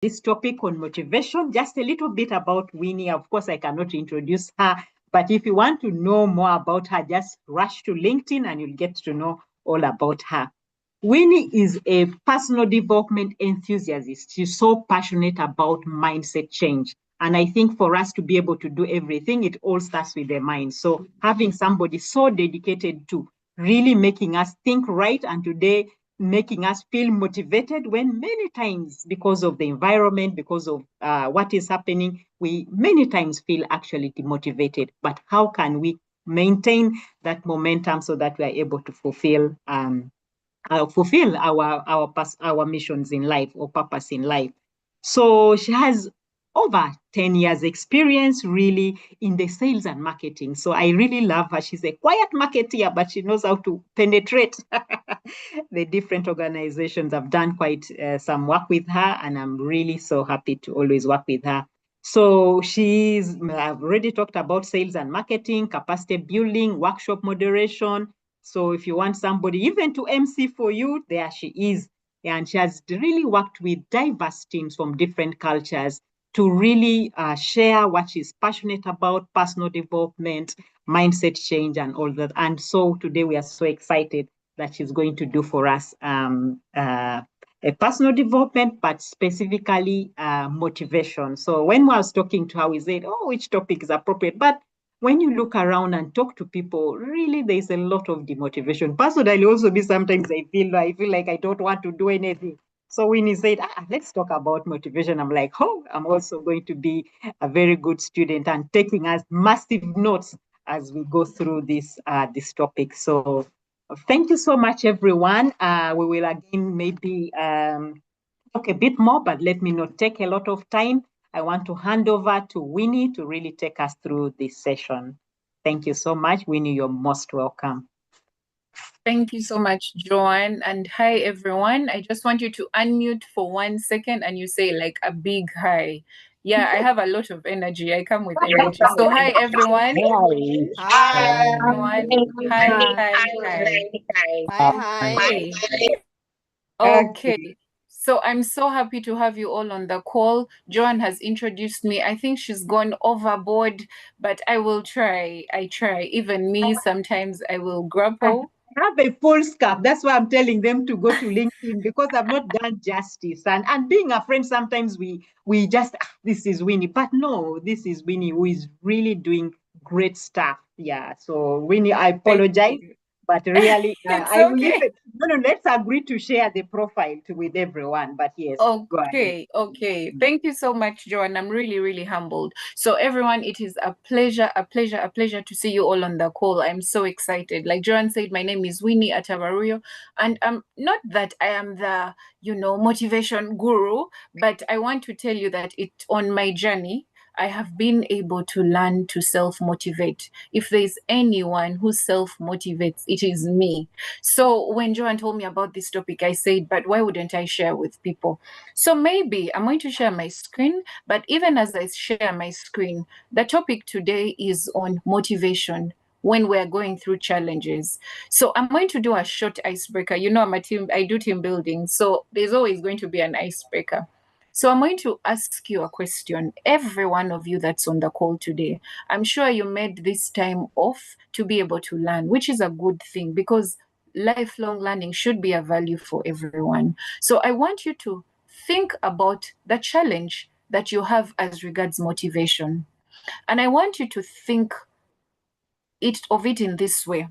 this topic on motivation. Just a little bit about Winnie. Of course, I cannot introduce her, but if you want to know more about her, just rush to LinkedIn and you'll get to know all about her. Winnie is a personal development enthusiast. She's so passionate about mindset change. And I think for us to be able to do everything, it all starts with the mind. So having somebody so dedicated to really making us think right, and today making us feel motivated, when many times because of the environment, because of what is happening, we many times feel actually demotivated. But how can we maintain that momentum so that we are able to fulfill our missions in life or purpose in life? So she has over 10 years experience really in the sales and marketing. So I really love her. She's a quiet marketeer, but she knows how to penetrate the different organizations. I've done quite some work with her, and I'm really so happy to always work with her. So I've already talked about sales and marketing, capacity building, workshop moderation. So if you want somebody even to MC for you, there she is. And she has really worked with diverse teams from different cultures to really share what she's passionate about, personal development, mindset change, and all that. And so today we are so excited that she's going to do for us a personal development, but specifically motivation. So when I was talking to her, we said, oh, which topic is appropriate? But when you look around and talk to people, really there's a lot of demotivation. Personally, also be sometimes I feel like I don't want to do anything. So when he said, let's talk about motivation, I'm like, oh, I'm also going to be a very good student and taking us massive notes as we go through this topic. So thank you so much, everyone. We will again maybe talk a bit more, but let me not take a lot of time. I want to hand over to Winnie to really take us through this session. Thank you so much, Winnie. You're most welcome. Thank you so much, Joanne. And hi, everyone. I just want you to unmute for 1 second and you say like a big hi. Yeah, I have a lot of energy. I come with energy. So hi, everyone. Hi, everyone. Hi. Okay. So I'm so happy to have you all on the call. Joanne has introduced me. I think she's gone overboard, but I will try. I try. Even me, sometimes I will grapple. Have a full scarf. That's why I'm telling them to go to LinkedIn, because I've not done justice. And being a friend, sometimes we just, this is Winnie. But no, this is Winnie who is really doing great stuff. Yeah. So Winnie, I apologize. But really, I will leave it. No, let's agree to share the profile with everyone. But yes, go ahead. Okay. Thank you so much, Joanne. I'm really, really humbled. So everyone, it is a pleasure to see you all on the call. I'm so excited. Like Joanne said, my name is Winnie Atavaruyo, and not that I am the, motivation guru, but I want to tell you that on my journey, I have been able to learn to self-motivate. If there's anyone who self-motivates, it is me. So when Joanne told me about this topic, I said, but why wouldn't I share with people? So maybe I'm going to share my screen, but even as I share my screen, the topic today is on motivation when we're going through challenges. So I'm going to do a short icebreaker. I do team building, so there's always going to be an icebreaker. So I'm going to ask you a question, every one of you that's on the call today. I'm sure you made this time off to be able to learn, which is a good thing because lifelong learning should be a value for everyone. So I want you to think about the challenge that you have as regards motivation. And I want you to think of it in this way.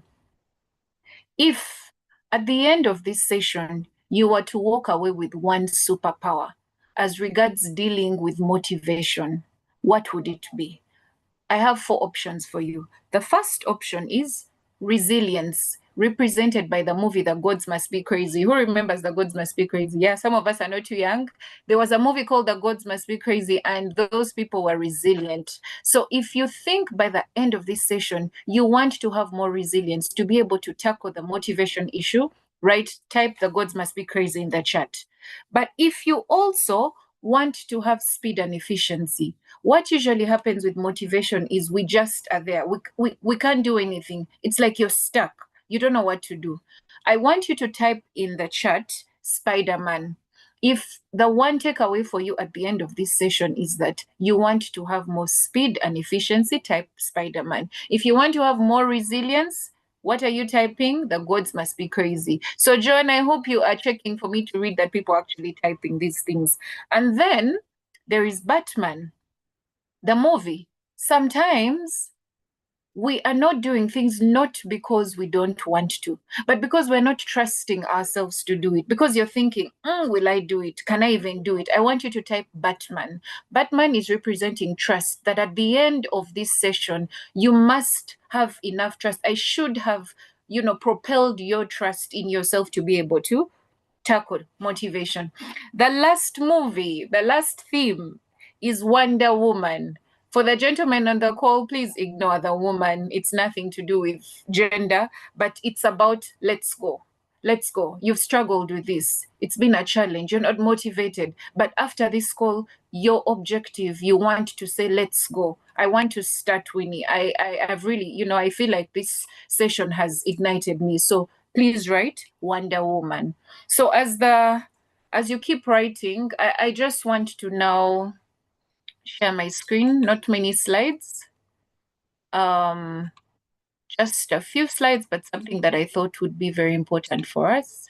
If at the end of this session, you were to walk away with one superpower as regards dealing with motivation, what would it be? I have 4 options for you. The first option is resilience, represented by the movie The Gods Must Be Crazy. Who remembers The Gods Must Be Crazy? Yeah, some of us are not too young. There was a movie called The Gods Must Be Crazy, and those people were resilient. So if you think by the end of this session, you want to have more resilience to be able to tackle the motivation issue, right? Type The Gods Must Be Crazy in the chat. But if you also want to have speed and efficiency, what usually happens with motivation is we just are there. We can't do anything. It's like you're stuck. You don't know what to do. I want you to type in the chat Spider-Man. if the one takeaway for you at the end of this session is that you want to have more speed and efficiency, type Spider-Man. If you want to have more resilience, what are you typing? The gods must be crazy. So, Joan, I hope you are checking for me to read that people are actually typing these things. And then there is Batman, the movie. Sometimes we are not doing things not because we don't want to, but because we're not trusting ourselves to do it. Because you're thinking, will I do it? Can I even do it? I want you to type Batman. Batman is representing trust, that at the end of this session, you must have enough trust. I should have, propelled your trust in yourself to be able to tackle motivation. The last movie, the last theme is Wonder Woman. For the gentlemen on the call, please ignore the woman. It's nothing to do with gender, but it's about let's go. Let's go. You've struggled with this. It's been a challenge. You're not motivated. But after this call, your objective, you want to say, let's go. I want to start Winnie. I've really, I feel like this session has ignited me. So please write Wonder Woman. So as you keep writing, I just want to now share my screen, not many slides. Just a few slides, but something that I thought would be very important for us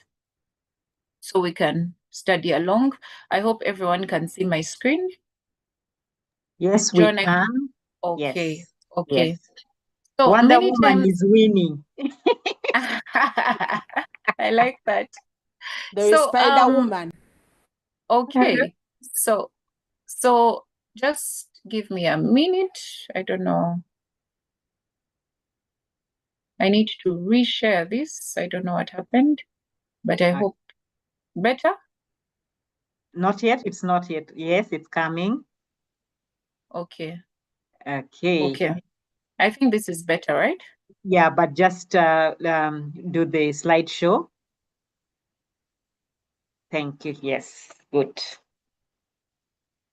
so we can study along. I hope everyone can see my screen. Yes, we can. Okay. Yes. Okay. Yes. So Wonder many Woman times is winning. I like that. There is Spider-Woman. Okay. So just give me a minute. I don't know. I need to reshare this. I don't know what happened, but I hope better. Not yet. It's not yet. Yes, it's coming. Okay. Okay. I think this is better, right? Yeah, but just do the slideshow. Thank you. Yes, good.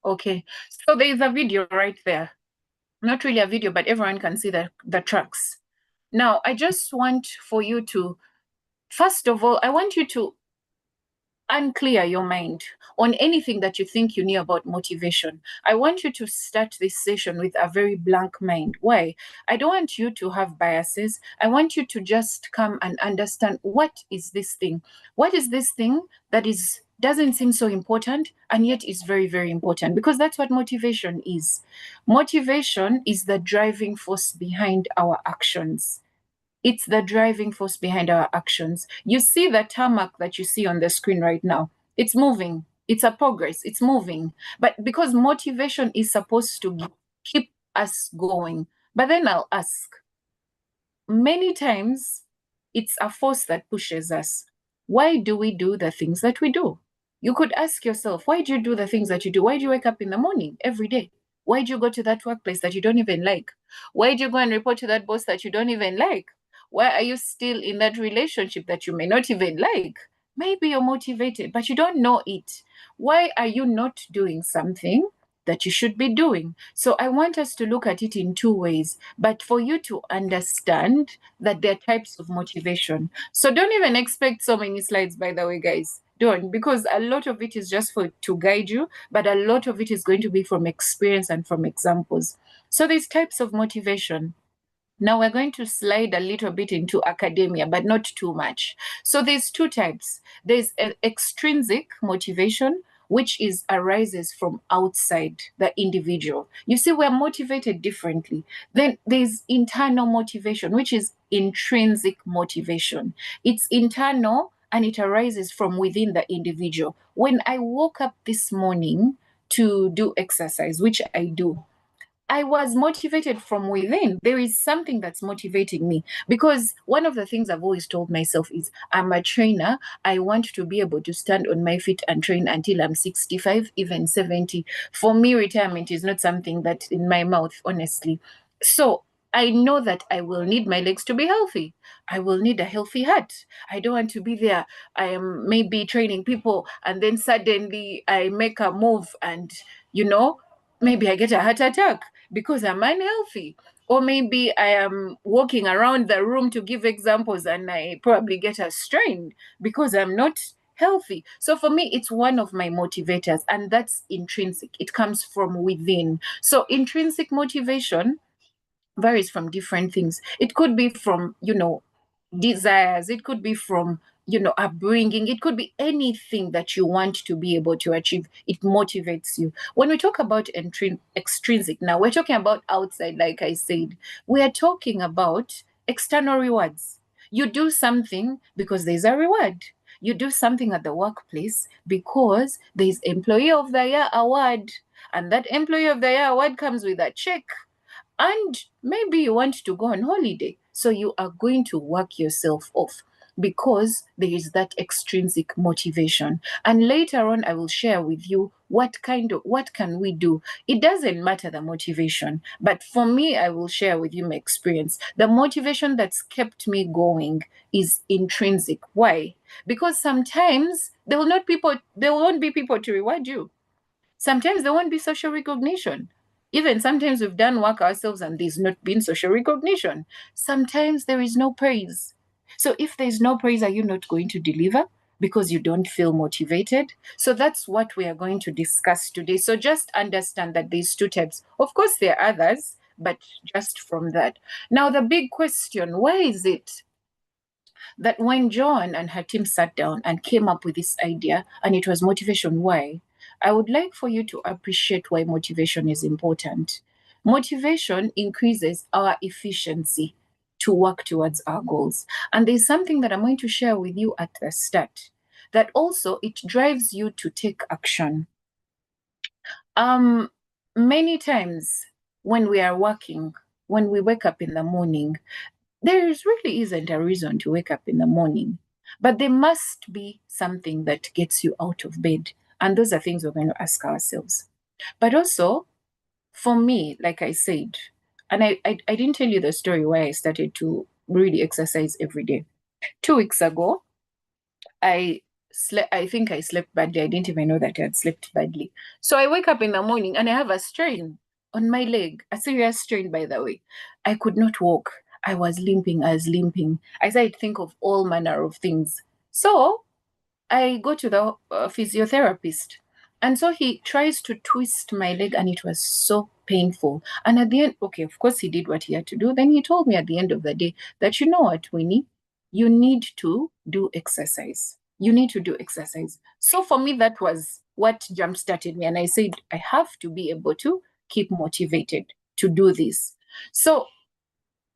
Okay. So there is a video right there. Not really a video, but everyone can see the tracks. Now, I just want for you to, first of all, I want you to unclear your mind on anything that you think you knew about motivation. I want you to start this session with a very blank mind. Why? I don't want you to have biases. I want you to just come and understand, what is this thing? What is this thing that doesn't seem so important and yet is very, very important? Because that's what motivation is. Motivation is the driving force behind our actions. It's the driving force behind our actions. You see the tarmac that you see on the screen right now. It's moving. It's a progress. It's moving. But because motivation is supposed to keep us going. But then I'll ask, many times it's a force that pushes us. Why do we do the things that we do? You could ask yourself, why do you do the things that you do? Why do you wake up in the morning every day? Why do you go to that workplace that you don't even like? Why do you go and report to that boss that you don't even like? Why are you still in that relationship that you may not even like? Maybe you're motivated, but you don't know it. Why are you not doing something that you should be doing? So I want us to look at it in two ways, but for you to understand that there are types of motivation. So don't even expect so many slides, by the way, guys. Don't, because a lot of it is just to guide you, but a lot of it is going to be from experience and from examples. So there's types of motivation. Now we're going to slide a little bit into academia, but not too much. So there's two types. There's extrinsic motivation, which arises from outside the individual. You see, we're motivated differently. Then there's internal motivation, which is intrinsic motivation. It's internal and it arises from within the individual. When I woke up this morning to do exercise, which I do, I was motivated from within. There is something that's motivating me, because one of the things I've always told myself is, I'm a trainer. I want to be able to stand on my feet and train until I'm 65, even 70. For me, retirement is not something that's in my mouth, honestly. So I know that I will need my legs to be healthy. I will need a healthy heart. I don't want to be there. I am maybe training people and then suddenly I make a move and, maybe I get a heart attack because I'm unhealthy. Or maybe I am walking around the room, to give examples, and I probably get a strain because I'm not healthy. So for me, it's one of my motivators, and that's intrinsic. It comes from within. So intrinsic motivation varies from different things. It could be from, desires. It could be from, upbringing. It could be anything that you want to be able to achieve. It motivates you. When we talk about extrinsic, now we're talking about outside, like I said. We are talking about external rewards. You do something because there's a reward. You do something at the workplace because there's Employee of the Year award. And that Employee of the Year award comes with a check. And maybe you want to go on holiday. So you are going to work yourself off because there is that extrinsic motivation. And later on, I will share with you what can we do. It doesn't matter the motivation, but for me, I will share with you my experience. The motivation that's kept me going is intrinsic. Why? Because sometimes there won't be people to reward you. Sometimes there won't be social recognition. Even sometimes we've done work ourselves and there's not been social recognition. Sometimes there is no praise. So if there's no praise, are you not going to deliver because you don't feel motivated? So that's what we are going to discuss today. So just understand that there's two types. Of course, there are others, but just from that. Now, the big question, why is it that when Joan and her team sat down and came up with this idea, and it was motivation, why? I would like for you to appreciate why motivation is important. Motivation increases our efficiency to work towards our goals. And there's something that I'm going to share with you at the start, that also it drives you to take action. Many times when we are working, when we wake up in the morning, there really isn't a reason to wake up in the morning, but there must be something that gets you out of bed. And those are things we're going to ask ourselves. But also, for me, like I said, and I didn't tell you the story why I started to really exercise every day. 2 weeks ago, I think I slept badly. I didn't even know that I had slept badly. So I wake up in the morning and I have a strain on my leg, a serious strain, by the way. I could not walk. I was limping. I started to think of all manner of things. So I go to the physiotherapist. And so he tries to twist my leg and it was so painful. And at the end, okay, of course he did what he had to do. Then he told me at the end of the day that, you know what, Winnie, you need to do exercise. You need to do exercise. So for me, that was what jump-started me. And I said, I have to be able to keep motivated to do this. So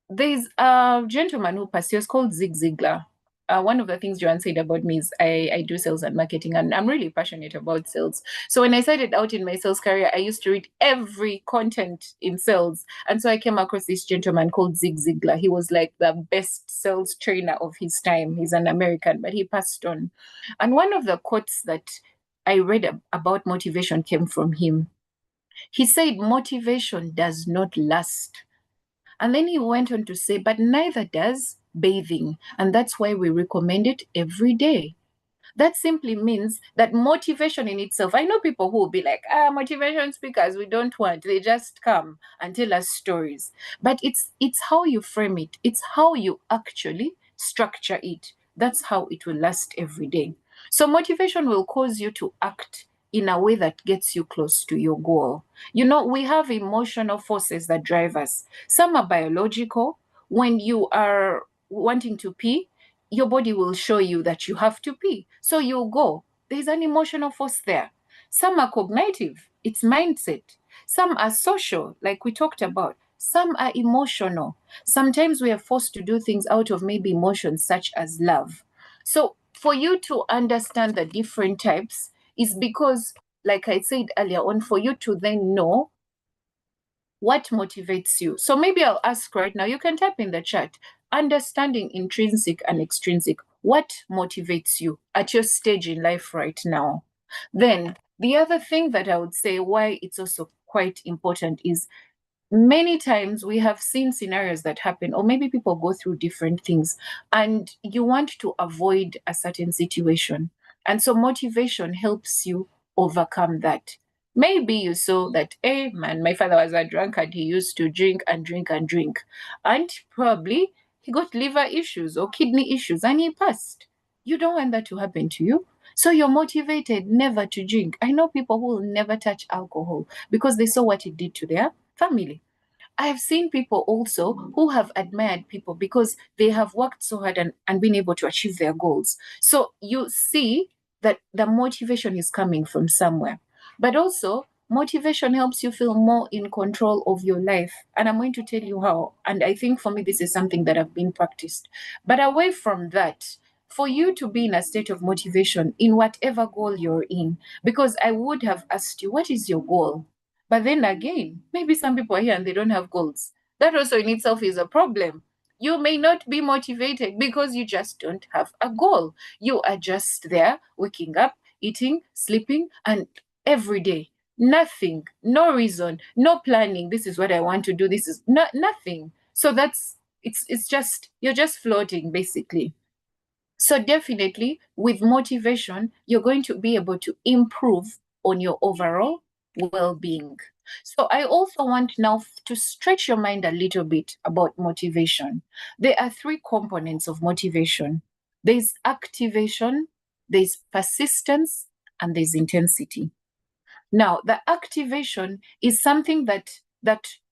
there's a gentleman who passed, he was called Zig Ziglar. One of the things Joanne said about me is I do sales and marketing, and I'm really passionate about sales. So when I started out in my sales career, I used to read every content in sales. And so I came across this gentleman called Zig Ziglar. He was like the best sales trainer of his time. He's an American, but he passed on. And one of the quotes that I read about motivation came from him. He said, motivation does not last. And then he went on to say, but neither does bathing. And that's why we recommend it every day. That simply means that motivation in itself, I know people who will be like, motivation speakers, we don't want. They just come and tell us stories. But it's how you frame it. It's how you actually structure it. That's how it will last every day. So motivation will cause you to act in a way that gets you close to your goal. You know, we have emotional forces that drive us. Some are biological. When you are wanting to pee, your body will show you that you have to pee. So you'll go. There's an emotional force there. Some are cognitive. It's mindset. Some are social, like we talked about. Some are emotional. Sometimes we are forced to do things out of maybe emotions such as love. So for you to understand the different types is because, like I said earlier on, for you to then know what motivates you. So maybe I'll ask right now, you can type in the chat, understanding intrinsic and extrinsic. What motivates you at your stage in life right now? Then the other thing that I would say why it's also quite important is many times we have seen scenarios that happen, or maybe people go through different things and you want to avoid a certain situation. And so motivation helps you overcome that. Maybe you saw that, hey man, my father was a drunkard. He used to drink and drink and drink. And probably he got liver issues or kidney issues and he passed. You don't want that to happen to you. So you're motivated never to drink. I know people who will never touch alcohol because they saw what it did to their family. I have seen people also who have admired people because they have worked so hard and been able to achieve their goals. So you see that the motivation is coming from somewhere. But also, motivation helps you feel more in control of your life. And I'm going to tell you how. And I think for me, this is something that I've been practiced. But away from that, for you to be in a state of motivation in whatever goal you're in, because I would have asked you, what is your goal? But then again, maybe some people are here and they don't have goals. That also in itself is a problem. You may not be motivated because you just don't have a goal. You are just there, waking up, eating, sleeping, and every day. Nothing, no reason, no planning. This is what I want to do. This is nothing. So it's just, you're just floating basically. So definitely with motivation, you're going to be able to improve on your overall well-being. So I also want now to stretch your mind a little bit about motivation. There are three components of motivation. There's activation, there's persistence, and there's intensity. Now, the activation is something that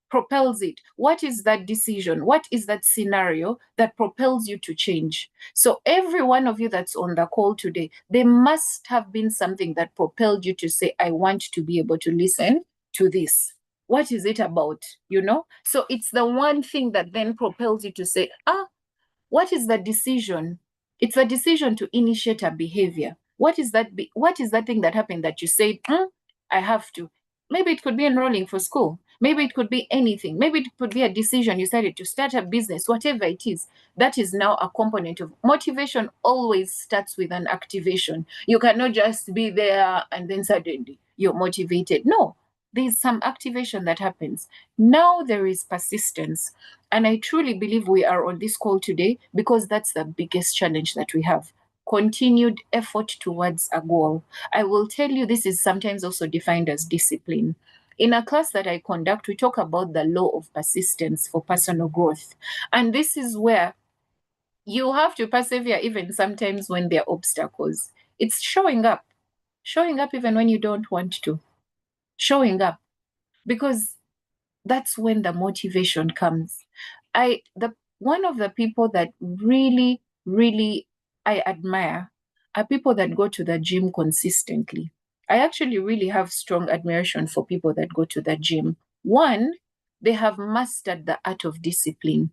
propels it. What is that decision? What is that scenario that propels you to change? So every one of you that's on the call today, there must have been something that propelled you to say, I want to be able to listen to this. What is it about? You know? So it's the one thing that then propels you to say, what is the decision? It's a decision to initiate a behavior. What is that thing that happened that you said, I have to? Maybe it could be enrolling for school. Maybe it could be anything. Maybe it could be a decision you decided to start a business, whatever it is. That is now a component of motivation. Always starts with an activation. You cannot just be there and then suddenly you're motivated. No, there's some activation that happens. Now there is persistence. And I truly believe we are on this call today because that's the biggest challenge that we have. Continued effort towards a goal. I will tell you, this is sometimes also defined as discipline. In a class that I conduct, we talk about the law of persistence for personal growth. And this is where you have to persevere even sometimes when there are obstacles. It's showing up even when you don't want to. Showing up, because that's when the motivation comes. One of the people that really, really I admire are people that go to the gym consistently. I actually really have strong admiration for people that go to the gym. One, they have mastered the art of discipline.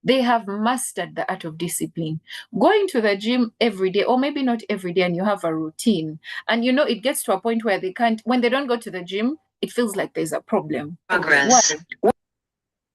They have mastered the art of discipline. Going to the gym every day, or maybe not every day, and you have a routine. And you know, it gets to a point where they can't, when they don't go to the gym, it feels like there's a problem. Progress. Why?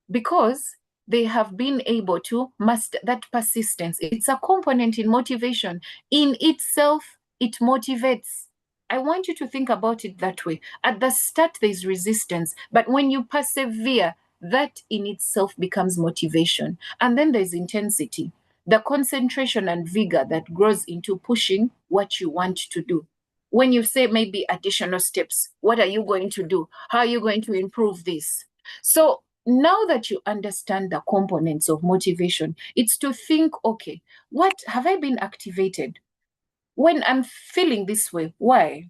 Because they have been able to master that persistence. It's a component in motivation. In itself, it motivates. I want you to think about it that way. At the start, there's resistance, but when you persevere, that in itself becomes motivation. And then there's intensity, the concentration and vigor that grows into pushing what you want to do. When you say maybe additional steps, what are you going to do? How are you going to improve this? So now that you understand the components of motivation, it's to think, okay, what have I been activated? When I'm feeling this way, why?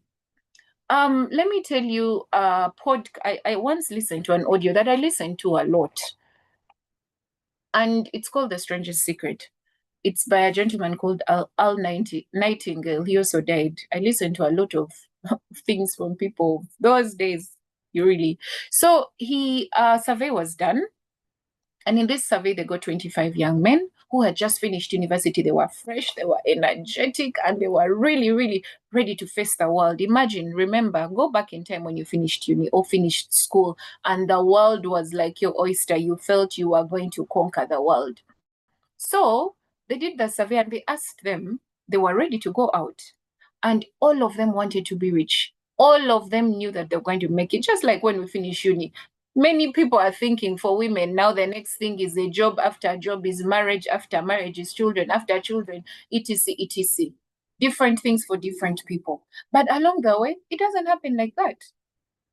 Let me tell you, I once listened to an audio that I listened to a lot, and it's called The Strangest Secret. It's by a gentleman called Al Nightingale. He also died. I listened to a lot of things from people those days. So a survey was done. And in this survey, they got 25 young men who had just finished university. They were fresh, they were energetic, and they were really, really ready to face the world. Remember, go back in time when you finished uni or finished school, and the world was like your oyster. You felt you were going to conquer the world. So they did the survey and they asked them, they were ready to go out. And all of them wanted to be rich. All of them knew that they were going to make it, just like when we finish uni. Many people are thinking for women now the next thing is a job, after job is marriage, after marriage is children, after children, etc., etc. Different things for different people. But along the way, it doesn't happen like that.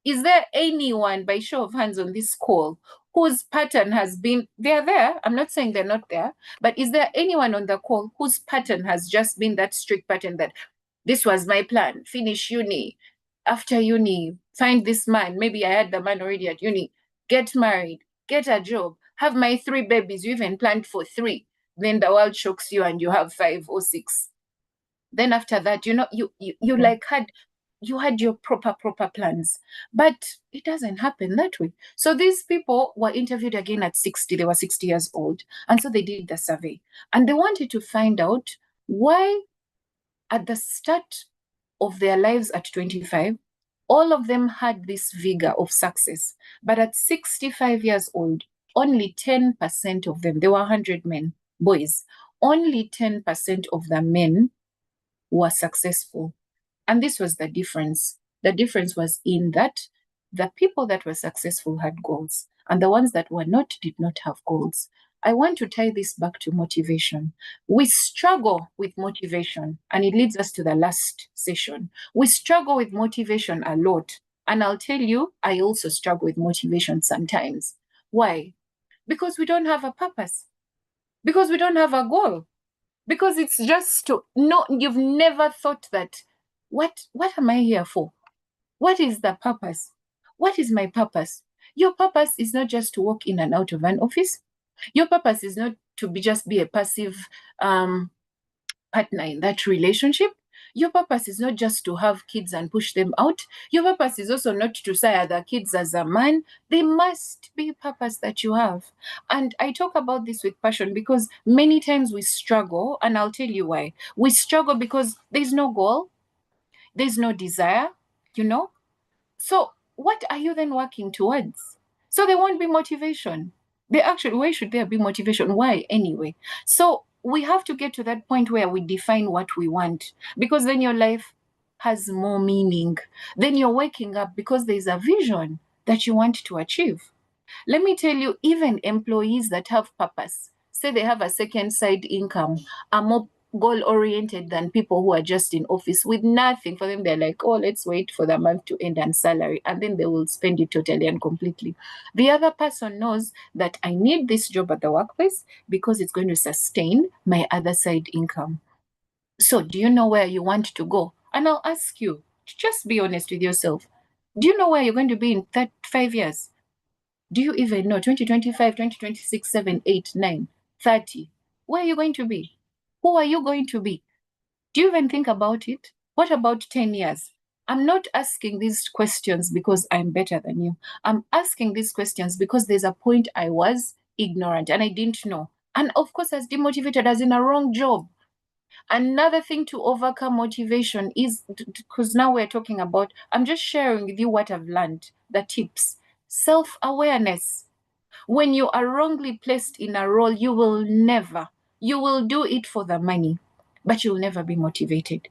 Is there anyone, by show of hands on this call, whose pattern has been, they're there, I'm not saying they're not there, but is there anyone on the call whose pattern has just been that strict pattern that This was my plan. Finish uni. After uni, find this man. Maybe I had the man already at uni. Get married, get a job, have my 3 babies. You even planned for 3. Then the world shocks you and you have 5 or 6. Then after that, you like you had your proper plans, but it doesn't happen that way. So these people were interviewed again at 60. They were 60 years old. And so they did the survey and they wanted to find out why at the start of their lives at 25, all of them had this vigor of success. But at 65 years old, only 10% of them, there were 100 men, boys, only 10% of the men were successful. And this was the difference. The difference was in that the people that were successful had goals, and the ones that were not did not have goals. I want to tie this back to motivation. We struggle with motivation, and it leads us to the last session. We struggle with motivation a lot. And I'll tell you, I also struggle with motivation sometimes. Why? Because we don't have a purpose. Because we don't have a goal. Because it's just to no, you've never thought that, what am I here for? What is the purpose? What is my purpose? Your purpose is not just to walk in and out of an office. Your purpose is not to just be a passive partner in that relationship. Your purpose is not just to have kids and push them out. Your purpose is also not to sire the kids as a man. There must be purpose that you have. And I talk about this with passion because many times we struggle, and I'll tell you why. We struggle because there's no goal. There's no desire, So what are you then working towards? So there won't be motivation. Why should there be motivation? Why anyway? So we have to get to that point where we define what we want, because then your life has more meaning. Then you're waking up because there's a vision that you want to achieve. Let me tell you, even employees that have purpose, say they have a second side income, are more goal-oriented than people who are just in office with nothing. For them, they're like, oh, let's wait for the month to end and salary, and then they will spend it totally and completely. The other person knows that I need this job at the workplace because it's going to sustain my other side income. So do you know where you want to go? And I'll ask you, just be honest with yourself. Do you know where you're going to be in 5 years? Do you even know 2025, 2026, 7, 8, 9, 30? Where are you going to be? Who are you going to be? Do you even think about it? What about 10 years? I'm not asking these questions because I'm better than you. I'm asking these questions because there's a point I was ignorant and I didn't know. And of course, as demotivated as in a wrong job. Another thing to overcome motivation is, because now we're talking about, I'm just sharing with you what I've learned, the tips. Self-awareness. When you are wrongly placed in a role, you will do it for the money, but you'll never be motivated.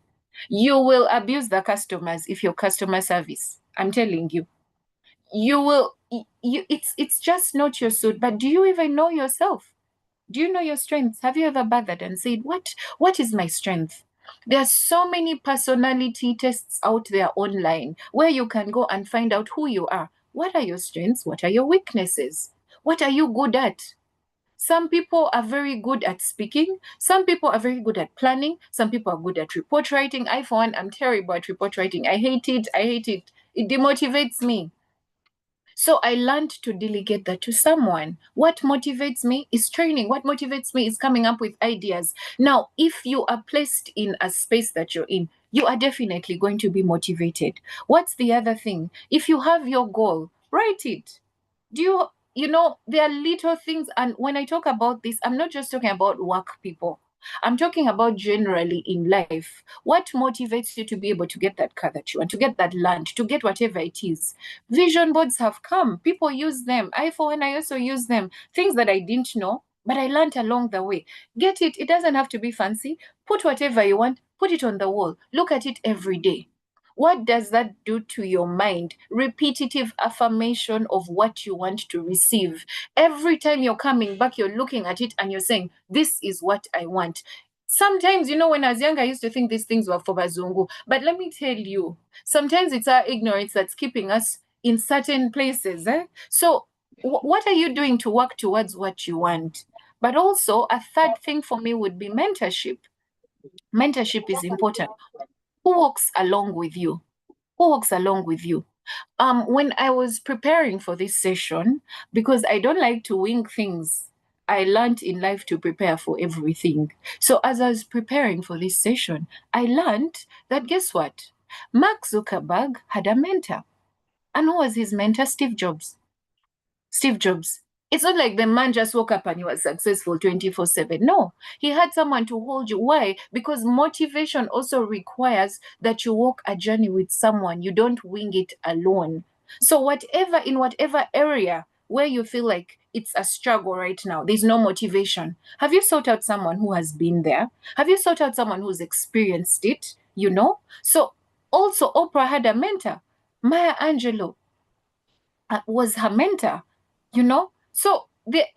You will abuse the customers if you're customer service. I'm telling you. It's just not your suit. But do you even know yourself? Do you know your strengths? Have you ever bothered and said, what is my strength? There are so many personality tests out there online where you can go and find out who you are. What are your strengths? What are your weaknesses? What are you good at? Some people are very good at speaking. Some people are very good at planning. Some people are good at report writing. I, for one, am terrible at report writing. I hate it. It demotivates me. So I learned to delegate that to someone. What motivates me is training. What motivates me is coming up with ideas. Now, if you are placed in a space that you're in, you are definitely going to be motivated. What's the other thing? If you have your goal, write it. There are little things. And when I talk about this, I'm not just talking about work people. I'm talking about generally in life. What motivates you to be able to get that car that you want, to get that land, to get whatever it is? Vision boards have come. People use them. I, for one, I also use them. Things that I didn't know, but I learned along the way. Get it. It doesn't have to be fancy. Put whatever you want. Put it on the wall. Look at it every day. What does that do to your mind? Repetitive affirmation of what you want to receive. Every time you're coming back, you're looking at it and you're saying, this is what I want. Sometimes, when I was young, I used to think these things were for Bazungu. But let me tell you, sometimes it's our ignorance that's keeping us in certain places. So what are you doing to work towards what you want? But also, a third thing for me would be mentorship. Mentorship is important. Who walks along with you? Who walks along with you? When I was preparing for this session, because I don't like to wing things, I learned in life to prepare for everything. So as I was preparing for this session, I learned that, guess what? Mark Zuckerberg had a mentor. And who was his mentor? Steve Jobs. Steve Jobs. It's not like the man just woke up and he was successful 24/7. No, he had someone to hold you. Why? Because motivation also requires that you walk a journey with someone. You don't wing it alone. So in whatever area where you feel like it's a struggle right now, there's no motivation. Have you sought out someone who has been there? Have you sought out someone who's experienced it? So also Oprah had a mentor. Maya Angelou was her mentor. So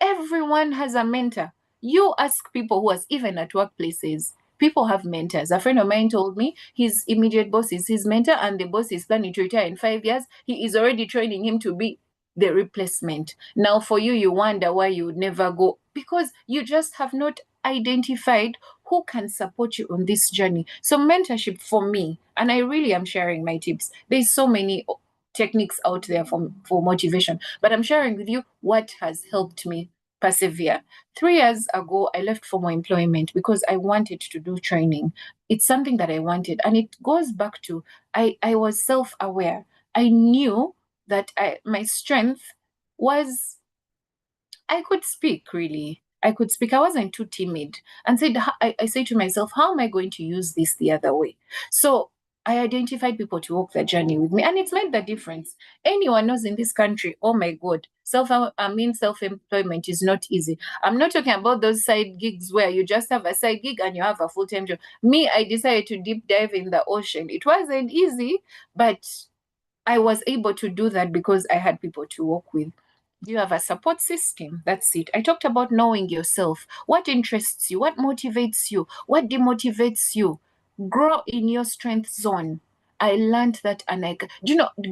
everyone has a mentor. You ask people who are even at workplaces, people have mentors. A friend of mine told me his immediate boss is his mentor, and the boss is planning to retire in 5 years. He is already training him to be the replacement. Now for you wonder why you would never go, because you just have not identified who can support you on this journey. So mentorship for me, and I really am sharing my tips. There's so many techniques out there for motivation, but I'm sharing with you what has helped me persevere. 3 years ago, I left formal employment because I wanted to do training. It's something that I wanted, and it goes back to I was self-aware. I knew that my strength was I could speak, really. I could speak. I wasn't too timid, and I say to myself, how am I going to use this the other way? So I identified people to walk the journey with me, and it's made the difference. Anyone knows in this country, oh my God, self-employment is not easy. I'm not talking about those side gigs where you just have a side gig and you have a full-time job. Me, I decided to deep dive in the ocean. It wasn't easy, but I was able to do that because I had people to work with. You have a support system. That's it. I talked about knowing yourself. What interests you? What motivates you? What demotivates you? Grow in your strength zone. I learned that, and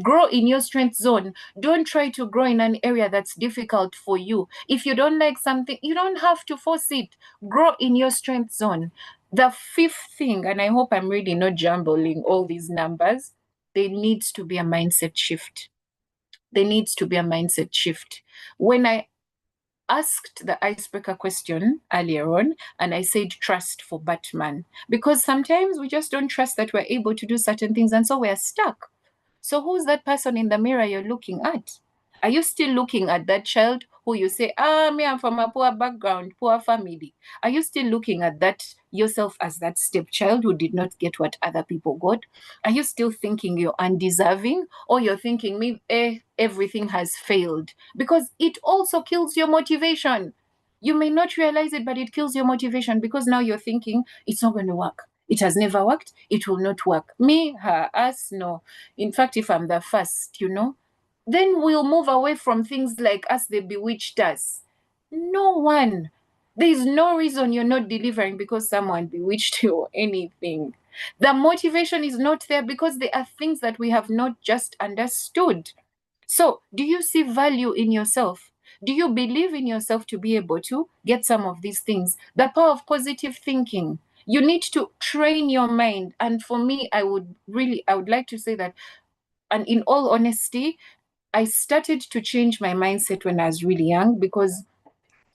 grow in your strength zone. Don't try to grow in an area that's difficult for you. If you don't like something, you don't have to force it. Grow in your strength zone. The fifth thing, and I hope I'm really not jumbling all these numbers, there needs to be a mindset shift. There needs to be a mindset shift. When I asked the icebreaker question earlier on, and I said trust for Batman, because sometimes we just don't trust that we're able to do certain things, and so we're stuck. So who's that person in the mirror you're looking at? Are you still looking at that child who you say, me, I'm from a poor background, poor family? Are you still looking at that yourself as that stepchild who did not get what other people got? Are you still thinking you're undeserving, or you're thinking, everything has failed? Because it also kills your motivation. You may not realize it, but it kills your motivation, because now you're thinking it's not going to work. It has never worked. It will not work. Me, her, us, no. In fact, if I'm the first, then we'll move away from things like Us, They Bewitched Us. No one. There is no reason you're not delivering because someone bewitched you or anything. The motivation is not there because there are things that we have not just understood. So, do you see value in yourself? Do you believe in yourself to be able to get some of these things? The power of positive thinking. You need to train your mind. And for me, I would like to say that, and in all honesty, I started to change my mindset when I was really young, because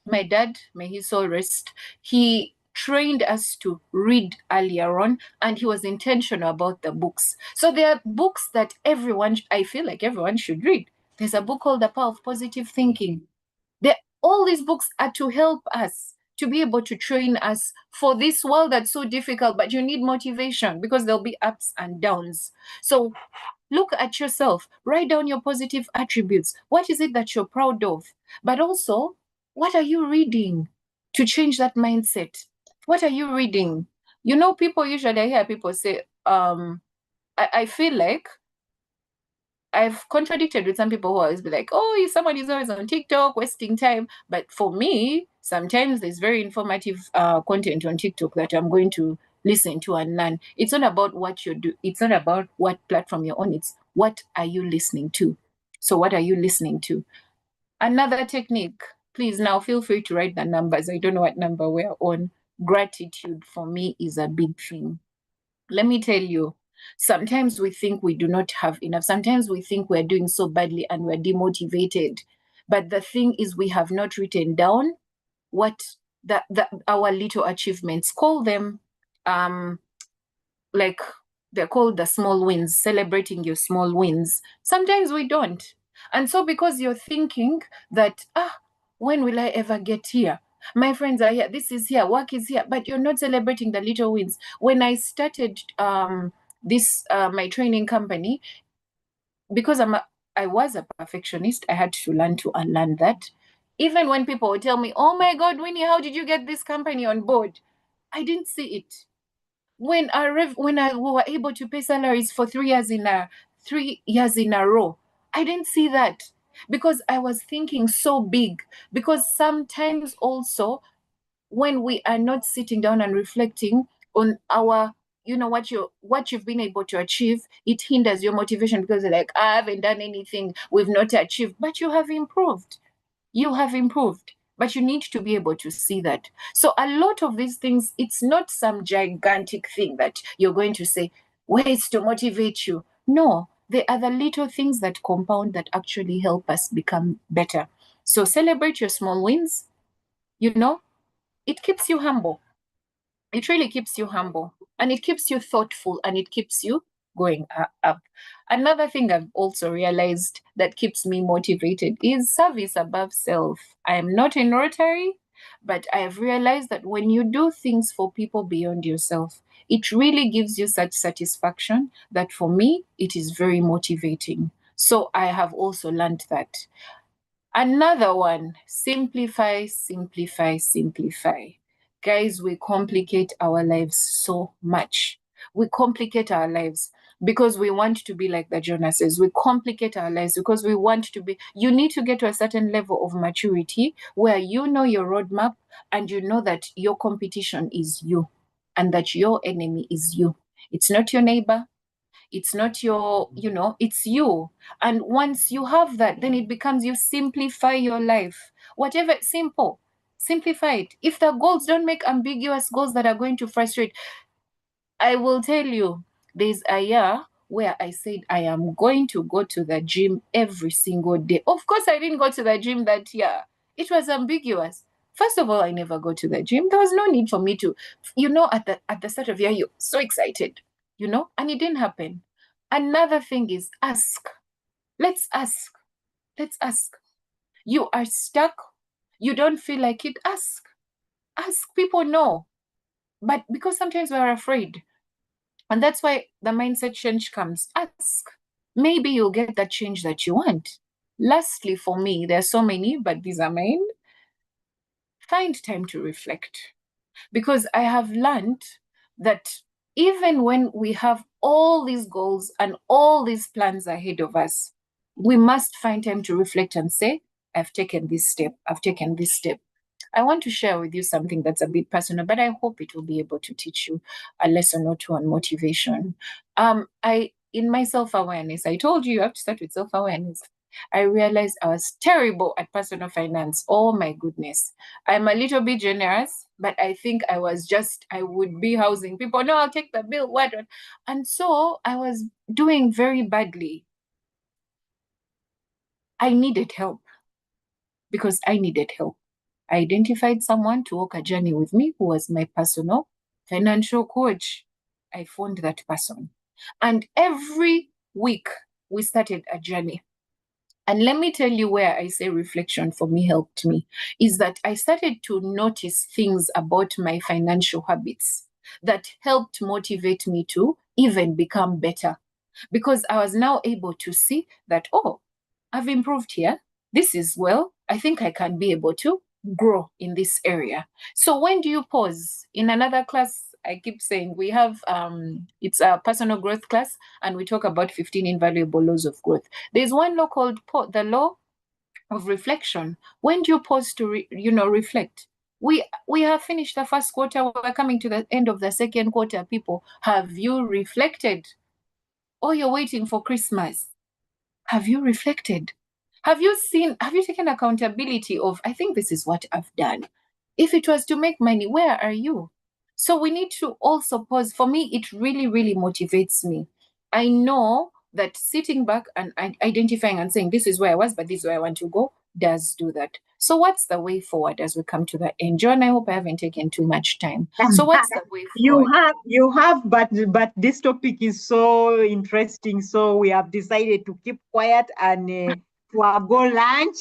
my dad, may his soul rest, he trained us to read earlier on, and he was intentional about the books. So there are books that I feel like everyone should read. There's a book called The Power of Positive Thinking. All these books are to help us, to be able to train us for this world that's so difficult, but you need motivation because there'll be ups and downs. So look at yourself, write down your positive attributes. What is it that you're proud of? But also, what are you reading to change that mindset? What are you reading? People usually, I hear people say, I feel like I've contradicted with some people who always be like, oh, someone is always on TikTok, wasting time. But for me, sometimes there's very informative content on TikTok that I'm going to listen to and learn. It's not about what you do. It's not about what platform you're on. It's what are you listening to? So what are you listening to? Another technique, please now feel free to write the numbers. I don't know what number we're on. Gratitude for me is a big thing. Let me tell you, Sometimes we think we do not have enough. Sometimes we think we're doing so badly and we're demotivated. But the thing is, we have not written down what our little achievements, call them like they're called the small wins, celebrating your small wins. Sometimes we don't. And so because you're thinking that, when will I ever get here? My friends are here, this is here, work is here, but you're not celebrating the little wins. When I started my training company, because I was a perfectionist, I had to learn to unlearn that. Even when people would tell me, oh my God, Winnie, how did you get this company on board? I didn't see it. When we were able to pay salaries for 3 years in a row, I didn't see that because I was thinking so big. Because sometimes also when we are not sitting down and reflecting on our, what you've been able to achieve, it hinders your motivation because you're like, I haven't done anything, we've not achieved, but you have improved. But you need to be able to see that. So a lot of these things, it's not some gigantic thing that you're going to say, ways to motivate you. No, they are the little things that compound that actually help us become better. So celebrate your small wins. It keeps you humble. It really keeps you humble, and it keeps you thoughtful, and it keeps you going up. Another thing I've also realized that keeps me motivated is service above self. I am not in Rotary, but I have realized that when you do things for people beyond yourself, it really gives you such satisfaction that for me, it is very motivating. So I have also learned that. Another one, simplify, simplify, simplify. Guys, we complicate our lives so much. We complicate our lives because we want to be like the Jonases. We complicate our lives because we want to be. You need to get to a certain level of maturity where you know your roadmap and you know that your competition is you and that your enemy is you. It's not your neighbor. It's not your, it's you. And once you have that, then it becomes you simplify your life. Whatever, simple, simplify it. If the goals don't make ambiguous goals that are going to frustrate, I will tell you, there's a year where I said I am going to go to the gym every single day. Of course, I didn't go to the gym that year. It was ambiguous. First of all, I never go to the gym. There was no need for me to, at the start of the year, you're so excited, and it didn't happen. Another thing is ask. Let's ask. Let's ask. You are stuck. You don't feel like it. Ask. Ask. People know. But because sometimes we're afraid. And that's why the mindset change comes. Ask. Maybe you'll get that change that you want. Lastly, for me, there are so many, but these are mine. Find time to reflect. Because I have learned that even when we have all these goals and all these plans ahead of us, we must find time to reflect and say, I've taken this step, I've taken this step. I want to share with you something that's a bit personal, but I hope it will be able to teach you a lesson or two on motivation. In my self-awareness, I told you have to start with self-awareness. I realized I was terrible at personal finance. Oh my goodness. I'm a little bit generous, but I think I would be housing people. No, I'll take the bill. What? And so I was doing very badly. I needed help because I needed help. I identified someone to walk a journey with me who was my personal financial coach. I found that person. And every week we started a journey. And let me tell you where I say reflection for me helped me, is that I started to notice things about my financial habits that helped motivate me to even become better. Because I was now able to see that, I've improved here. This is I think I can be able to grow in this area. So when do you pause? In another class, I keep saying we have, it's a personal growth class, and we talk about 15 invaluable laws of growth. There's one law called the law of reflection. When do you pause to, reflect? We have finished the first quarter. We're coming to the end of the second quarter. People, have you reflected? Or you're waiting for Christmas? Have you reflected? Have you taken accountability of, I think this is what I've done. If it was to make money, where are you? So we need to also pause. For me, it really, really motivates me. I know that sitting back and identifying and saying, this is where I was, but this is where I want to go, does do that. So what's the way forward as we come to the end? John, I hope I haven't taken too much time. So what's the way forward? You have, but this topic is so interesting. So we have decided to keep quiet and go lunch.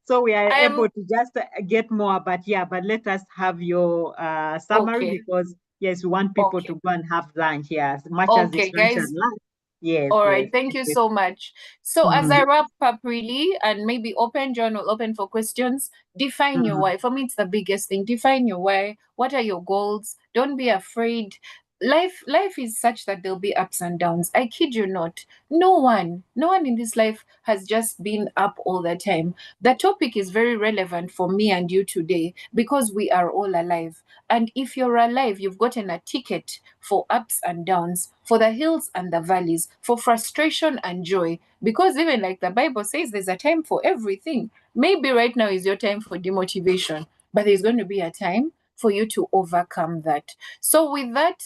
So we are able to just get more. But let us have your summary, because yes, we want people to go and have lunch. As much as it's lunch and lunch. Yes. All right. Thank you so much. So as I wrap up, really, and maybe John will open for questions, define your why. For me, it's the biggest thing. Define your why. What are your goals? Don't be afraid. Life is such that there'll be ups and downs. I kid you not. No one in this life has just been up all the time. The topic is very relevant for me and you today because we are all alive. And if you're alive, you've gotten a ticket for ups and downs, for the hills and the valleys, for frustration and joy. Because even like the Bible says, there's a time for everything. Maybe right now is your time for demotivation, but there's going to be a time for you to overcome that. So with that,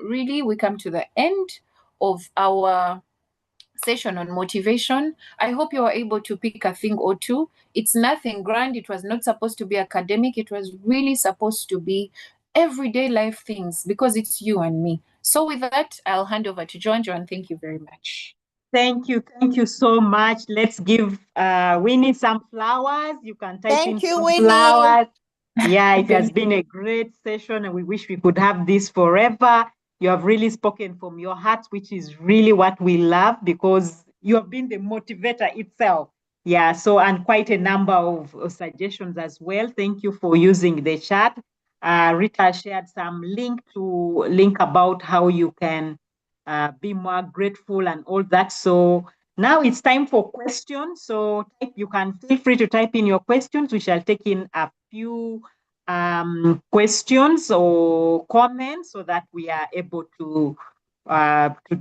really, we come to the end of our session on motivation. I hope you are able to pick a thing or two. It's nothing grand. It was not supposed to be academic. It was really supposed to be everyday life things, because it's you and me. So with that, I'll hand over to John. John, thank you very much. Thank you so much. Let's give Winnie some flowers. You can type in some flowers. Yeah, it has been a great session, and we wish we could have this forever. You have really spoken from your heart, which is really what we love, because you have been the motivator itself. Yeah, so, and quite a number of suggestions as well. Thank you for using the chat. Rita shared some link about how you can be more grateful and all that. So now it's time for questions. So you can feel free to type in your questions. We shall take in a few questions or comments so that we are able to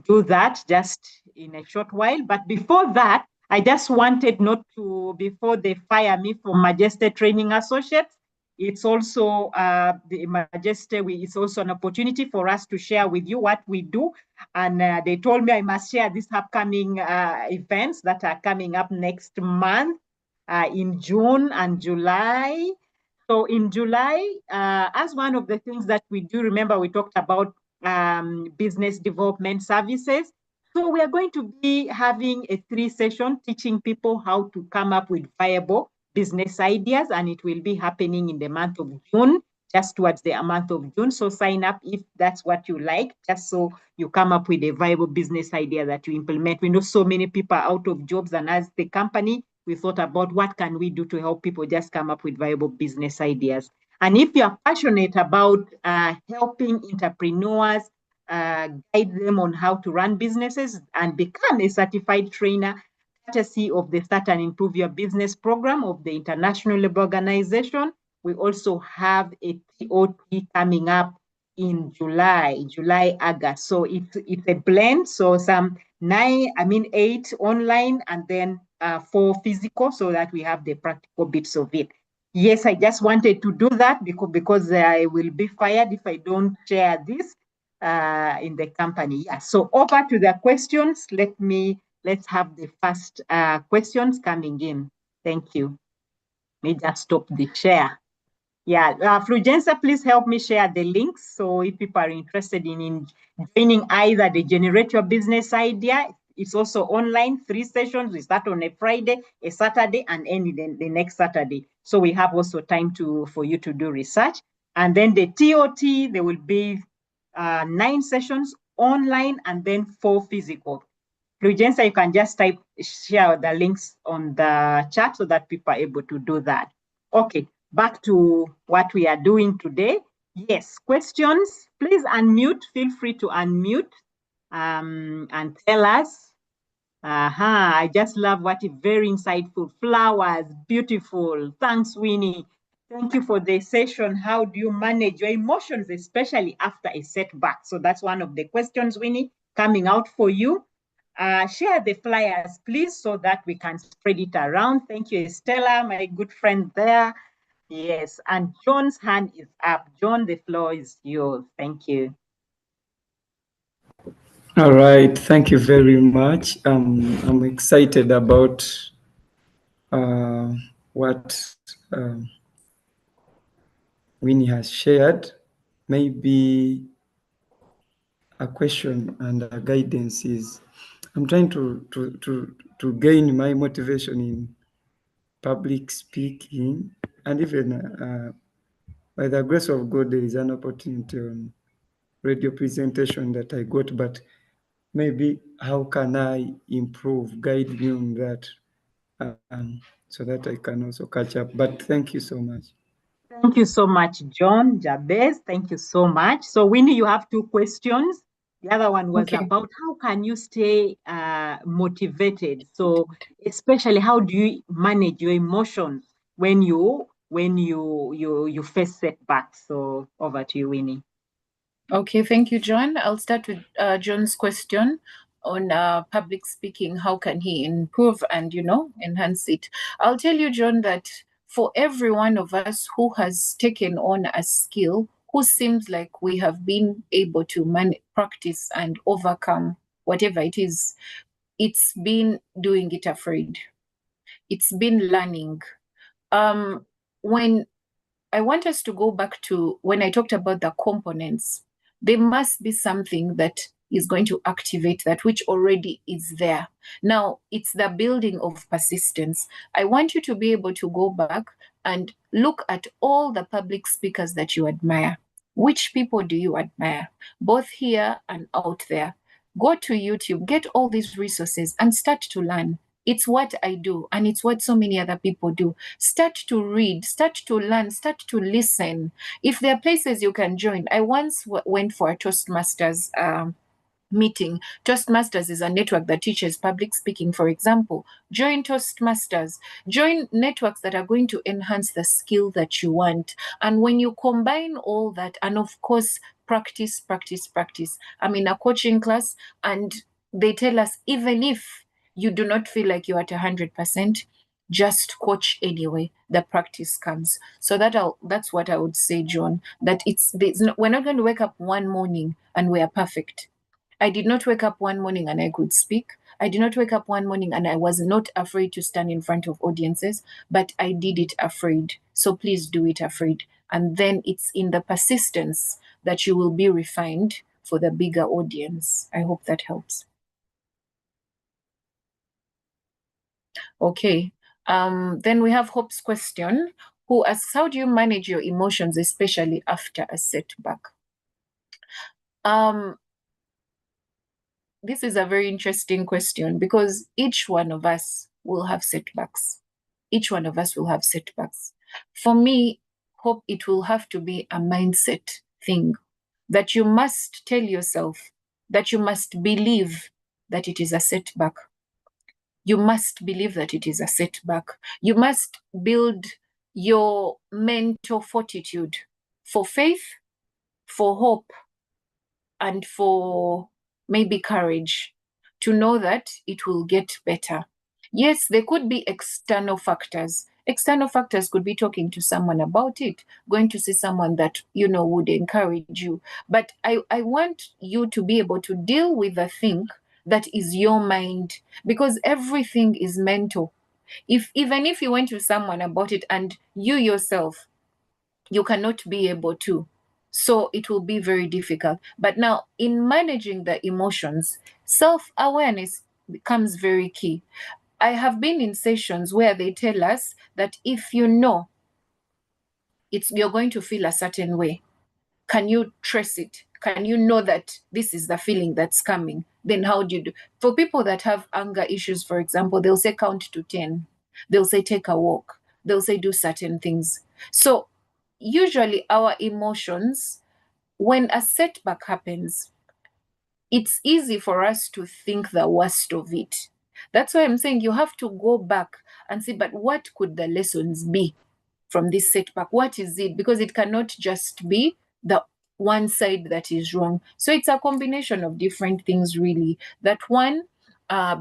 do that just in a short while. But before that, I just wanted not to, before they fire me from Majesty Training Associates, it's also the Majesty, it's also an opportunity for us to share with you what we do. And they told me I must share these upcoming events that are coming up next month in June and July. So in July, as one of the things that we do, remember we talked about business development services. So we are going to be having a 3-session teaching people how to come up with viable business ideas, and it will be happening in the month of June, just towards the month of June. So sign up if that's what you like, just so you come up with a viable business idea that you implement. We know so many people are out of jobs, and as the company, we thought about what can we do to help people just come up with viable business ideas. And if you're passionate about helping entrepreneurs, guide them on how to run businesses and become a certified trainer, courtesy of the Start and Improve Your Business program of the International Labour Organization, we also have a TOT coming up in July, August. So it's a blend. So some 8 online and then 4 physical, so that we have the practical bits of it. Yes, I just wanted to do that because I will be fired if I don't share this in the company. Yeah. So over to the questions. Let's have the first questions coming in. Thank you. Let me just stop the share. Yeah, Fulgenza, please help me share the links. So if people are interested in joining either the Generate Your Business Idea, it's also online, 3 sessions. We start on a Friday, a Saturday, and end the next Saturday. So we have also time for you to do research. And then the TOT, there will be 9 sessions online and then 4 physical. Fulgenza, you can just share the links on the chat so that people are able to do that. Okay, back to what we are doing today. Yes, questions, please unmute. Feel free to unmute and tell us. I just love what is very insightful. Flowers, beautiful. Thanks, Winnie. Thank you for the session. How do you manage your emotions, especially after a setback? So that's one of the questions, Winnie, coming out for you. Share the flyers, please, so that we can spread it around. Thank you, Estella, my good friend there. Yes, and John's hand is up. John, the floor is yours. Thank you. All right, thank you very much. I'm excited about what Winnie has shared. Maybe a question and a guidance is, I'm trying to gain my motivation in public speaking, and even by the grace of God, there is an opportunity on radio presentation that I got, but maybe how can I improve, guide me on that, so that I can also catch up. But thank you so much. Thank you so much, John Jabez. Thank you so much. So, Winnie, you have two questions. The other one was about how can you stay motivated? So, especially how do you manage your emotions when you face setbacks? So, over to you, Winnie. Okay, thank you, John. I'll start with John's question on public speaking. How can he improve and, enhance it? I'll tell you, John, that for every one of us who has taken on a skill, who seems like we have been able to practice and overcome whatever it is, it's been doing it afraid. It's been learning. When I want us to go back to when I talked about the components, there must be something that is going to activate that which already is there. Now, it's the building of persistence. I want you to be able to go back and look at all the public speakers that you admire. Which people do you admire, both here and out there? Go to YouTube, get all these resources and start to learn. It's what I do, and it's what so many other people do. Start to read, start to learn, start to listen. If there are places you can join, I once went for a Toastmasters meeting. Toastmasters is a network that teaches public speaking, for example. Join Toastmasters. Join networks that are going to enhance the skill that you want. And when you combine all that, and of course, practice. I'm in a coaching class, and they tell us, even if you do not feel like you're at 100%, just coach anyway. The practice comes. So that's what I would say, John, that we're not going to wake up one morning and we are perfect. I did not wake up one morning and I could speak. I did not wake up one morning and I was not afraid to stand in front of audiences, but I did it afraid. So please do it afraid. And then it's in the persistence that you will be refined for the bigger audience. I hope that helps. Okay. Then we have Hope's question, who asks, how do you manage your emotions, especially after a setback? This is a very interesting question because each one of us will have setbacks. Each one of us will have setbacks. For me, Hope, it will have to be a mindset thing that you must tell yourself, that you must believe that it is a setback. You must believe that it is a setback. You must build your mental fortitude for faith, for hope, and for maybe courage to know that it will get better. Yes, there could be external factors. External factors could be talking to someone about it, going to see someone that, would encourage you. But I want you to be able to deal with the thing that is your mind, because everything is mental. Even if you went to someone about it and you yourself, you cannot be able to. So it will be very difficult. But now, in managing the emotions, self-awareness becomes very key. I have been in sessions where they tell us that if you know you're going to feel a certain way, can you trace it? Can you know that this is the feeling that's coming? Then how do you do? For people that have anger issues, for example, they'll say count to 10. They'll say take a walk. They'll say do certain things. So usually our emotions, when a setback happens, it's easy for us to think the worst of it. That's why I'm saying you have to go back and see, but what could the lessons be from this setback? What is it? Because it cannot just be the one side that is wrong. So it's a combination of different things, really. That one,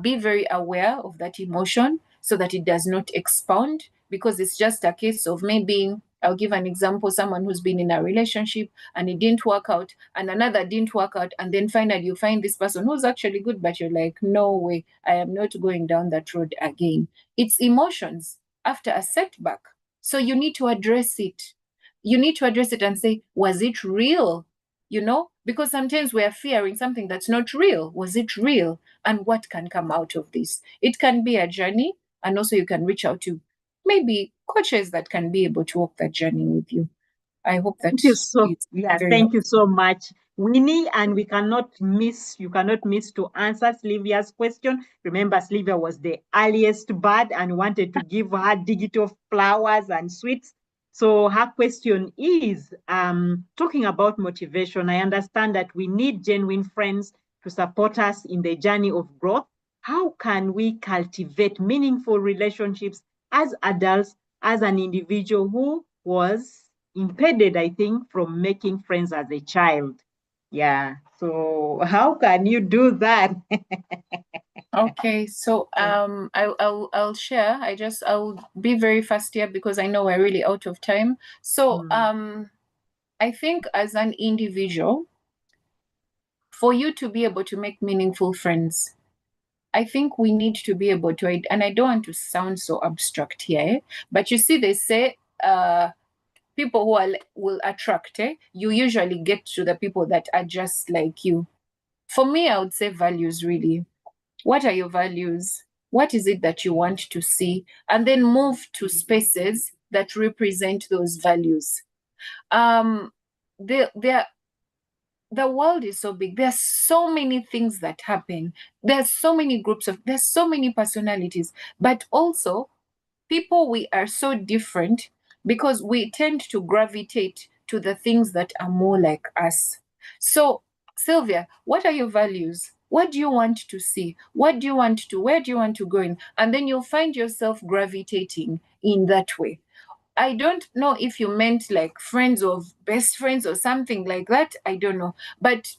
be very aware of that emotion so that it does not expound, because it's just a case of maybe I'll give an example, someone who's been in a relationship and it didn't work out, and another didn't work out, and then finally you find this person who's actually good, but you're like, no way, I am not going down that road again. It's emotions after a setback. So you need to address it. You need to address it and say, was it real? You know, because sometimes we are fearing something that's not real. Was it real? And what can come out of this? It can be a journey, and also you can reach out to maybe coaches that can be able to walk that journey with you. I hope that thank you thank you so much, Winnie. And you cannot miss to answer Sylvia's question. Remember, Sylvia was the earliest bird and wanted to give her digital flowers and sweets. So her question is, talking about motivation, I understand that we need genuine friends to support us in the journey of growth. How can we cultivate meaningful relationships as adults, as an individual who was impeded, I think, from making friends as a child? Yeah. So how can you do that? Okay, so I'll share. I'll be very fast here because I know we're really out of time. So I think as an individual, for you to be able to make meaningful friends, I think we need to be able to, and I don't want to sound so abstract here, but you see, they say people who will attract, you usually get to the people that are just like you. For me, I would say values, really. What are your values? What is it that you want to see? And then move to spaces that represent those values. The world is so big. There's so many things that happen. There's so many there's so many personalities, but also people, we are so different because we tend to gravitate to the things that are more like us. So, Sylvia, what are your values? What do you want to see? What do you want to, where do you want to go in? And then you'll find yourself gravitating in that way. I don't know if you meant like friends or best friends or something like that. I don't know. But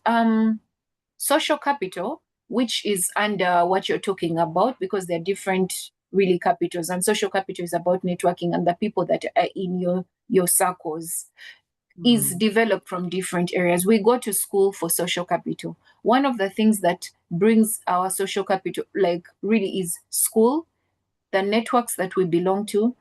social capital, which is under what you're talking about, because they're different really capitals, and social capital is about networking and the people that are in your circles, is developed from different areas. We go to school for social capital. One of the things that brings our social capital, like, really is school, the networks that we belong to,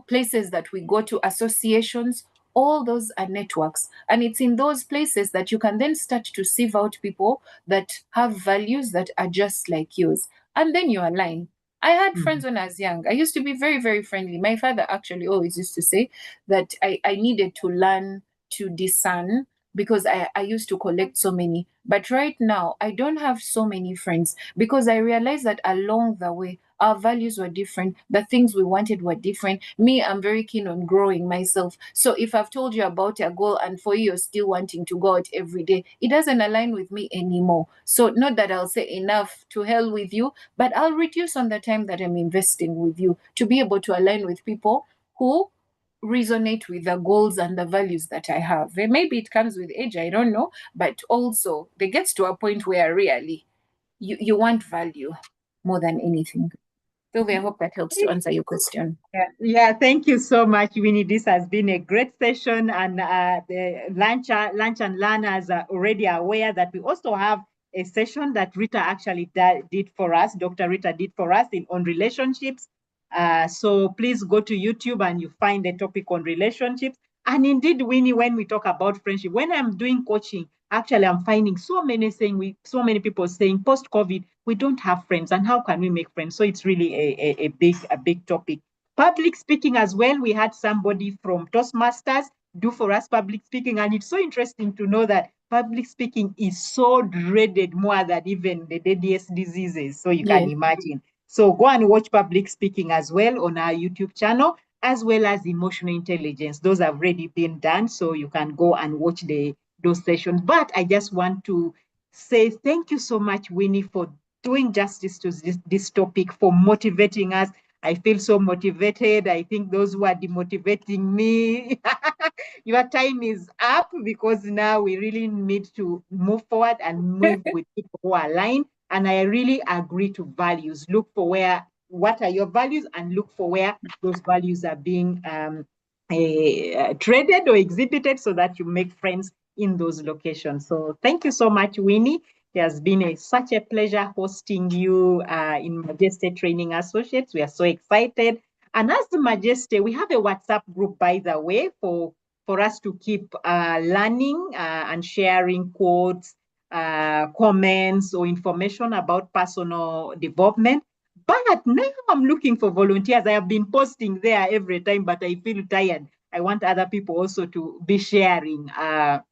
places that we go to, associations, all those are networks. And it's in those places that you can then start to sieve out people that have values that are just like yours. And then you align. I had friends when I was young. I used to be very, very friendly. My father actually always used to say that I needed to learn to discern because I used to collect so many. But right now, I don't have so many friends because I realized that along the way, our values were different. The things we wanted were different. Me, I'm very keen on growing myself. So if I've told you about a goal and for you, you're still wanting to go out every day, it doesn't align with me anymore. So not that I'll say enough, to hell with you, but I'll reduce on the time that I'm investing with you to be able to align with people who resonate with the goals and the values that I have. And maybe it comes with age, I don't know, but also it gets to a point where really you want value more than anything. Sylvia, I hope that helps to answer your question. Yeah, thank you so much, Winnie. This has been a great session, and the lunch and learners are already aware that we also have a session that Rita actually did for us, Dr. Rita did for us on relationships. So please go to YouTube and you find the topic on relationships. And indeed, Winnie, when we talk about friendship, when I'm doing coaching, actually, I'm finding so many people saying post-COVID, we don't have friends, and how can we make friends? So it's really a big topic. Public speaking as well. We had somebody from Toastmasters do for us public speaking, and it's so interesting to know that public speaking is so dreaded more than even the deadliest diseases. So you can imagine. So go and watch public speaking as well on our YouTube channel, as well as emotional intelligence. Those have already been done, so you can go and watch those sessions. But I just want to say thank you so much, Winnie, for doing justice to this topic, for motivating us. I feel so motivated. I think those who are demotivating me, your time is up, because now we really need to move forward and move with people who are aligned. And I really agree to values. Look for what are your values, and look for where those values are being traded or exhibited so that you make friends in those locations. So thank you so much, Winnie. It has been such a pleasure hosting you in Majeste Training Associates. We are so excited. And as the Majeste, we have a WhatsApp group, by the way, for us to keep learning and sharing quotes, comments, or information about personal development. But now I'm looking for volunteers. I have been posting there every time, but I feel tired. I want other people also to be sharing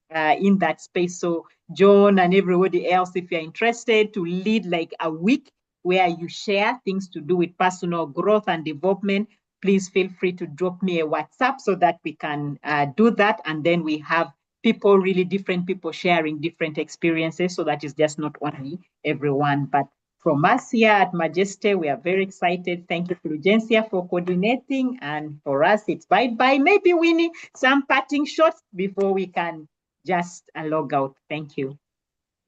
in that space. So John and everybody else, if you're interested to lead like a week where you share things to do with personal growth and development, please feel free to drop me a WhatsApp so that we can do that. And then we have people, really different people sharing different experiences. So that is just not only everyone, but from us here at Majeste, we are very excited. Thank you, Fulgencia, for coordinating. And for us, it's bye-bye. Maybe Winnie, some parting shots before we can just log out. Thank you.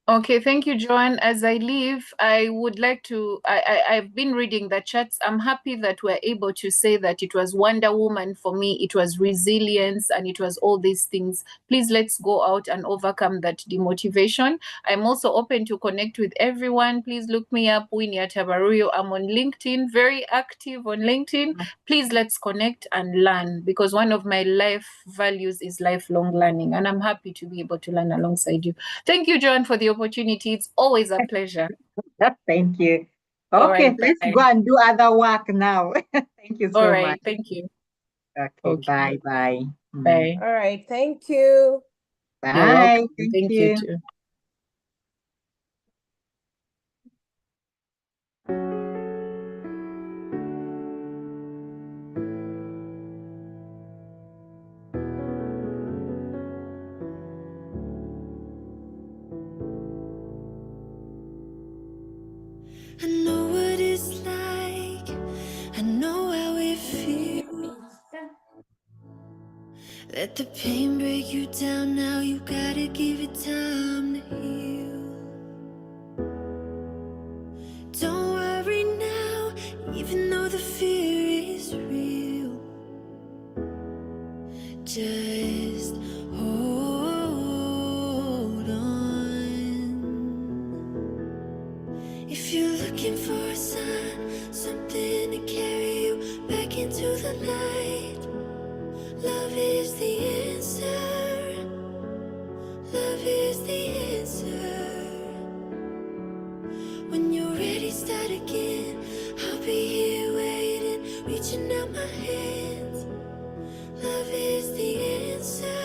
Okay, thank you, Joanne. As I leave, I would like to, I've been reading the chats. I'm happy that we're able to say that it was Wonder Woman for me, it was resilience, and it was all these things. Please, let's go out and overcome that demotivation. I'm also open to connect with everyone. Please look me up, Winnie Atabaruyo. I'm on LinkedIn, very active on LinkedIn. Please, let's connect and learn, because one of my life values is lifelong learning, and I'm happy to be able to learn alongside you. Thank you, Joanne, for the opportunity. It's always a pleasure. Thank you. Okay, Right, let's go and do other work now. Thank you so much. Thank you. Okay, bye. Bye. All right, thank you. Bye. Thank you too. I know what it's like, I know how it feels. Let the pain break you down now, you gotta give it time to heal. Don't worry now, even though the fear is real. Just hold on. If you're looking for a sign, something to carry you back into the light, love is the answer. Love is the answer. When you're ready, start again. I'll be here waiting, reaching out my hands. Love is the answer.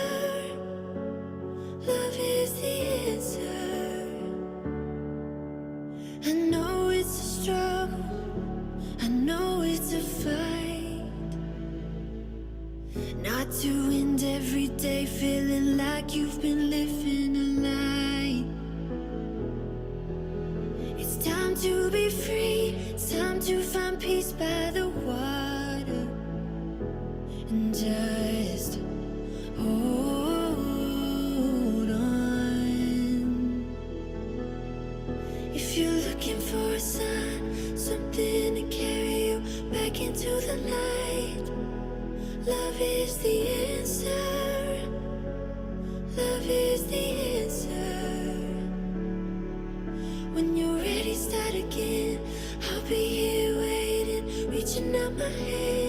Love is the answer. I know it's a struggle, I know it's a fight. Not to end every day feeling like you've been living a lie. It's time to be free, it's time to find peace by the water. And just hold on. If you're looking for a sign, something to carry you back into the light, love is the answer. Love is the answer. When you're ready, start again. I'll be here waiting, reaching out my hand.